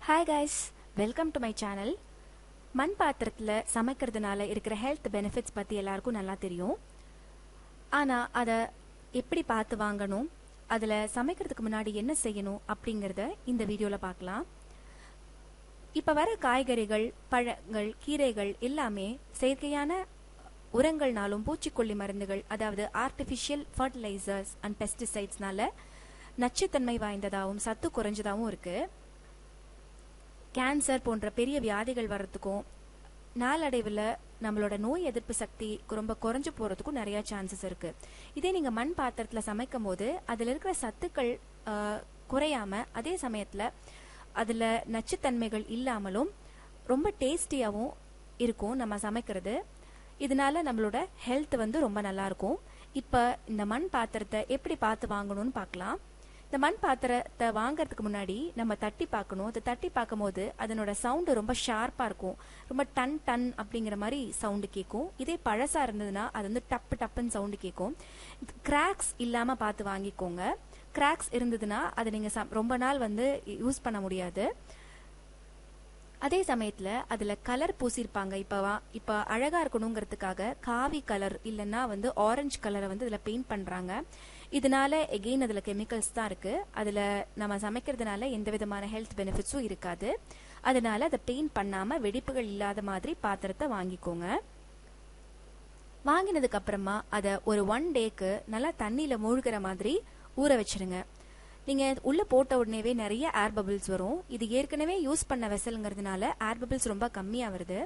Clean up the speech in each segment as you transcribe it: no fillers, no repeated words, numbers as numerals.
Hi guys, welcome to my channel. மண் பாத்திரத்துல சமைக்கிறதுனால இருக்கிற ஹெல்த் பெனிஃபிட்ஸ் பத்தி எல்லாருக்கும் நல்லா தெரியும். ஆனா அத எப்படி பார்த்து வாங்கணும், அதுல சமைக்கிறதுக்கு முன்னாடி என்ன செய்யணும் அப்படிங்கறத இந்த வீடியோல பார்க்கலாம். இப்ப வர காய்கறிகள், பழங்கள், கீரைகள் எல்லாமே செயற்கையான உரங்கள்னாலும் பூச்சிக்கொல்லி மருந்துகள், அதாவது ஆர்டிபிஷியல் ஃபர்டிலைசர்ஸ் அண்ட் பெஸ்டிசைட்ஸ்னால நச்சுத்தன்மை வாய்ந்ததாகவும் சத்து குறைஞ்சதாகவும் இருக்கு. கேன்சர் போன்ற பெரிய வியாதிகள் வர்றதுக்கும் நாளடைவில் நம்மளோட நோய் எதிர்ப்பு சக்தி ரொம்ப குறைஞ்சு போறதுக்கும் நிறைய சான்சஸ் இருக்கு. இதே நீங்க மண் பாத்திரத்துல சமைக்கும் போது அதுல இருக்கிற சத்துக்கள் குறையாம, அதே சமயத்துல அதுல நச்சுத்தன்மைகள் இல்லாமலும் ரொம்ப டேஸ்டியாவும் இருக்கும் நம்ம சமைக்கிறது. இதனால நம்மளோட ஹெல்த் ரொம்ப நல்லா இருக்கும். இப்ப இந்த மண் பாத்திரத்தை எப்படி பார்த்து வாங்கணும்னு பார்க்கலாம். இந்த மண் பாத்திரத்தை வாங்கறதுக்கு முன்னாடி நம்ம தட்டி பார்க்கணும். அதை தட்டி பார்க்கும் போது அதனோட சவுண்டு ரொம்ப ஷார்ப்பா இருக்கும். ரொம்ப டன் டன் அப்படிங்கிற மாதிரி சவுண்டு கேட்கும். இதே பழசா இருந்ததுன்னா அது டப்பு டப்புன்னு சவுண்டு கேட்கும். கிராக்ஸ் இல்லாம பார்த்து வாங்கிக்கோங்க. கிராக்ஸ் இருந்ததுன்னா அதை நீங்க ரொம்ப நாள் யூஸ் பண்ண முடியாது. அதே சமயத்துல அதுல கலர் பூசிருப்பாங்க. இப்ப அழகா இருக்கணுங்கிறதுக்காக காவி கலர் இல்லைன்னா ஆரஞ்சு கலரை இதுல பெயிண்ட் பண்றாங்க. இதனால எகெயின் அதுல கெமிக்கல்ஸ் தான் இருக்கு. அதுல நம்ம சமைக்கிறதுனால எந்த விதமான ஹெல்த் பெனிஃபிட்ஸும் இருக்காது. அதனால அதை பெயிண்ட் பண்ணாம வெடிப்புகள் இல்லாத மாதிரி பாத்திரத்தை வாங்கிக்கோங்க. வாங்கினதுக்கு அப்புறமா அதை ஒரு 1 டேக்கு நல்லா தண்ணியில மூழ்கிற மாதிரி ஊற வச்சிருங்க. நீங்க உள்ள போட்ட உடனேவே நிறைய ஏர் பபிள்ஸ் வரும். இது ஏற்கனவே யூஸ் பண்ண வெசல்ங்கிறதுனால ஏர் பபிள்ஸ் ரொம்ப கம்மியா வருது.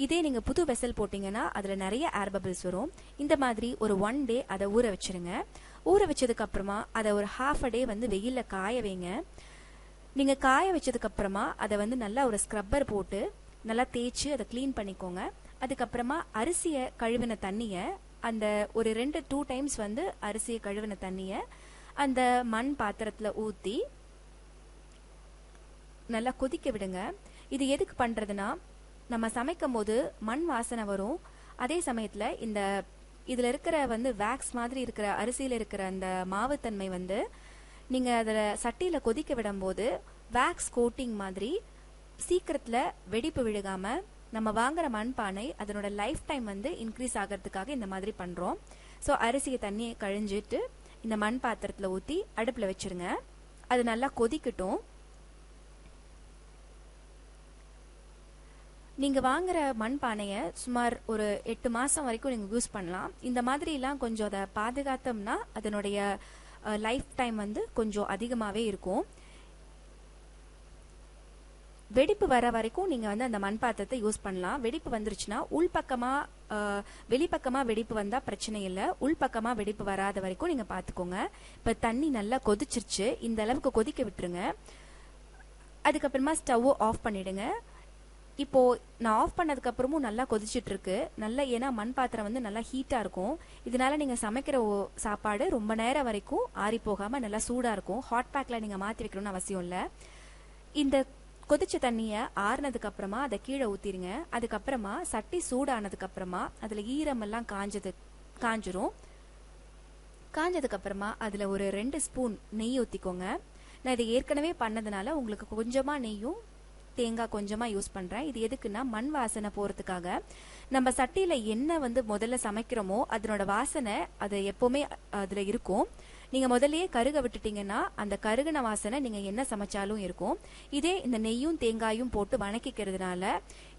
இதே நீங்க புது வெசல் போட்டீங்கன்னா அதுல நிறைய ஏர் பபிள்ஸ் வரும். இந்த மாதிரி ஒரு 1 டே அதை ஊற வச்சிருங்க. ஊற வச்சதுக்கு அப்புறமா அதை ஒரு ½ டே வெயில்ல காய வைங்க. நீங்க காய வச்சதுக்கு அப்புறமா அதை நல்லா ஒரு ஸ்க்ரப்பர் போட்டு நல்லா தேய்ச்சி அதை கிளீன் பண்ணிக்கோங்க. அதுக்கப்புறமா அரிசியை கழுவின தண்ணிய அந்த ஒரு 2 டைம்ஸ் அரிசியை கழுவின தண்ணிய அந்த மண் பாத்திரத்துல ஊத்தி நல்லா கொதிக்க விடுங்க. இது எதுக்கு பண்றதுன்னா, நம்ம சமைக்கும் போது மண் வாசனை வரும். அதே சமயத்துல இதுல இருக்கிற வேக்ஸ் மாதிரி இருக்கிற அரிசியில இருக்கிற அந்த மாவுத்தன்மை நீங்க அதுல சட்டியில கொதிக்க விடும் போது வேக்ஸ் கோட்டிங் மாதிரி சீக்கிரத்துல வெடிப்பு விழுகாம நம்ம வாங்குற மண்பானை அதனோட லைஃப் டைம் இன்க்ரீஸ் ஆகிறதுக்காக இந்த மாதிரி பண்றோம். ஸோ அரிசியை தண்ணியை கழிஞ்சிட்டு இந்த மண் பாத்திரத்துல ஊத்தி அடுப்புல வச்சிருங்க. அது நல்லா கொதிக்கட்டும். நீங்க வாங்குற மண் பானைய சுமார் ஒரு 8 மாசம் வரைக்கும் நீங்க யூஸ் பண்ணலாம். இந்த மாதிரி எல்லாம் கொஞ்சம் அதை பாதுகாத்தோம்னா அதனுடைய லைஃப் டைம் கொஞ்சம் அதிகமாவே இருக்கும். வெடிப்பு வர வரைக்கும் நீங்க அந்த மண் பாத்திரத்தை யூஸ் பண்ணலாம். வெடிப்பு வந்துருச்சுன்னா உள்பக்கமா வெளிப்பக்கமா வெடிப்பு வந்தா பிரச்சனை இல்லை. உள்பக்கமா வெடிப்பு வராத வரைக்கும் நீங்க பாத்துக்கோங்க. இப்ப தண்ணி நல்லா கொதிச்சிருச்சு. இந்த அளவுக்கு கொதிக்க விட்டுருங்க. அதுக்கப்புறமா ஸ்டவ் ஆஃப் பண்ணிடுங்க. இப்போ நான் ஆஃப் பண்ணதுக்கு அப்புறமும் நல்லா கொதிச்சிட்டு இருக்கு. நல்லா, ஏன்னா மண் பாத்திரம் நல்லா ஹீட்டா இருக்கும். இதனால நீங்க சமைக்கிற சாப்பாடு ரொம்ப நேரம் வரைக்கும் ஆறி போகாம நல்லா சூடா இருக்கும். ஹாட் பேக்ல நீங்க மாத்தி வைக்கணும்னு அவசியம் இல்லை. இந்த கொதிச்ச தண்ணிய ஆறுனதுக்கு அப்புறமா அதை கீழே ஊத்திருங்க. அதுக்கப்புறமா சட்டி சூடானதுக்கு அப்புறமா அதுல ஈரம் எல்லாம் காஞ்சிரும். காஞ்சதுக்கு அப்புறமா அதுல ஒரு 2 ஸ்பூன் நெய் ஊத்திக்கோங்க. நான் இதை ஏற்கனவே பண்ணதுனால உங்களுக்கு கொஞ்சமா நெய்யும் தேங்காய் கொஞ்சமா யூஸ் பண்றேன். இது எதுக்குன்னா மண் வாசனை போறதுக்காக. நம்ம சட்டியில என்ன முதல்ல சமைக்கிறோமோ அதனோட வாசனை அது எப்பவுமே அதுல இருக்கும். நீங்க முதல்லயே கருக விட்டுட்டீங்கன்னா அந்த கருகின வாசனை நீங்க என்ன சமைச்சாலும் இருக்கும். இதே இந்த நெய்யும் தேங்காயும் போட்டு வணக்கிக்கிறதுனால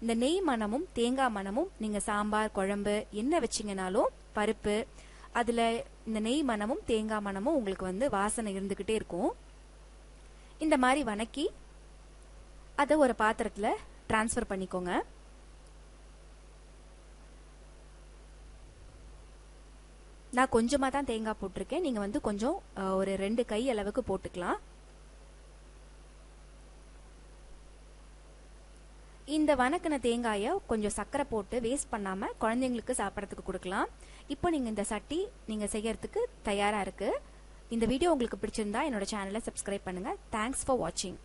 இந்த நெய் மணமும் தேங்காய் மணமும் நீங்க சாம்பார், குழம்பு என்ன வச்சீங்கன்னாலும் பருப்பு அதுல இந்த நெய் மணமும் தேங்காய் மணமும் உங்களுக்கு வாசனை இருந்துகிட்டே இருக்கும். இந்த மாதிரி வணக்கி அதை ஒரு பாத்திரத்துல டிரான்ஸ்ஃபர் பண்ணிக்கோங்க. நான் கொஞ்சமா தான் தேங்காய் போட்டிருக்கேன். நீங்க கொஞ்சம் ஒரு 2 கை அளவுக்கு போட்டுக்கலாம். இந்த வணக்கின தேங்காய கொஞ்சம் சக்கரை போட்டு வேஸ்ட் பண்ணாம குழந்தைங்களுக்கு சாப்பிடறதுக்கு கொடுக்கலாம். இப்போ நீங்க இந்த சட்டி நீங்க செய்யறதுக்கு தயாரா இருக்கு. இந்த வீடியோ உங்களுக்கு பிடிச்சிருந்தா என்னோட சேனலை சப்ஸ்கிரைப் பண்ணுங்க. தேங்க்ஸ் ஃபார் வாட்சிங்.